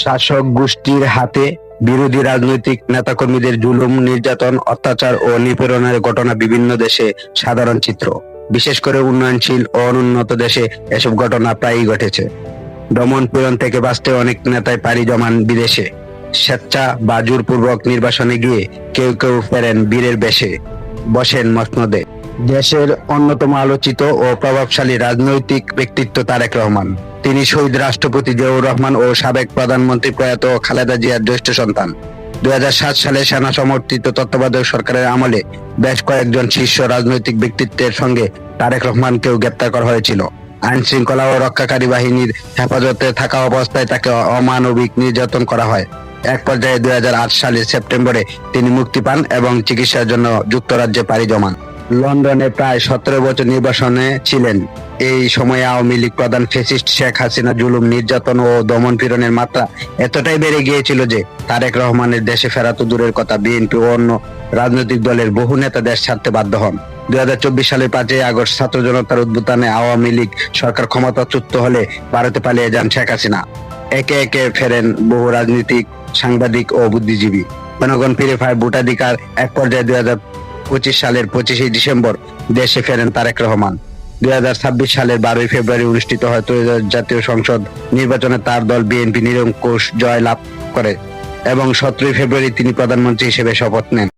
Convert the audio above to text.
শাসক গোষ্ঠীর হাতে বিরোধী রাজনৈতিক নেতাকর্মীদের জুলুম, নির্যাতন, অত্যাচার ও নিপীড়নের ঘটনা বিভিন্ন দেশে সাধারণ চিত্র। বিশেষ করে উন্নয়নশীল ও অনুন্নত দেশে এসব ঘটনা প্রায়ই ঘটেছে। দমন পীড়ন থেকে বাঁচতে অনেক নেতাই পাড়ি জমান বিদেশে। স্বেচ্ছা বা জোরপূর্বক নির্বাসনে গিয়ে কেউ কেউ ফেরেন বীরের বেশে, বসেন মসনদে। দেশের অন্যতম আলোচিত ও প্রভাবশালী রাজনৈতিক ব্যক্তিত্ব তারেক রহমান। তিনি শহীদ রাষ্ট্রপতি জিয়াউর রহমান ও সাবেক প্রধানমন্ত্রী প্রয়াত খালেদা জিয়ার জ্যেষ্ঠ সন্তান। 2007 সালে সেনা সমর্থিত তত্ত্বাবধায়ক সরকারের আমলে বেশ কয়েকজন শীর্ষ রাজনৈতিক ব্যক্তিত্বের সঙ্গে তারেক রহমানকেও গ্রেপ্তার করা হয়েছিল। আইন শৃঙ্খলা ও রক্ষাকারী বাহিনীর হেফাজতে থাকা অবস্থায় তাকে অমানবিক নির্যাতন করা হয়। এক পর্যায়ে 2008 সালের সেপ্টেম্বরে তিনি মুক্তি পান এবং চিকিৎসার জন্য যুক্তরাজ্যে পাড়ি জমান। লন্ডনে প্রায় 17 বছর নির্বাসনে ছিলেন। এই সময়ে আওয়ামী লীগ প্রধান ফ্যাসিস্ট শেখ হাসিনা জুলুম, নির্যাতন ও দমন পীড়নের মাত্রা এতটাই বেড়ে গিয়েছিল যে তারেক রহমানের দেশে ফেরা তো দূরের কথা, বিএনপি ও অন্য রাজনৈতিক দলের বহু নেতা দেশ ছাড়তে বাধ্য হন। 2024 সালের 5 আগস্ট ছাত্র জনতার উদ্বোধনে আওয়ামী লীগ সরকার ক্ষমতাচ্যুত হলে ভারতে পালিয়ে যান শেখ হাসিনা। একে একে ফেরেন বহু রাজনীতিক, সাংবাদিক ও বুদ্ধিজীবী। জনগণ ফিরে পায় ভোটাধিকার। এক পর্যায়ে 2025 সালের 25 ডিসেম্বর দেশে ফেরেন তারেক রহমান। 2026 সালের 12 ফেব্রুয়ারি অনুষ্ঠিত হয় ত্রয়োদশ জাতীয় সংসদ নির্বাচনে তার দল বিএনপি নিরঙ্কুশ জয় লাভ করে এবং 17 ফেব্রুয়ারি তিনি প্রধানমন্ত্রী হিসেবে শপথ নেন।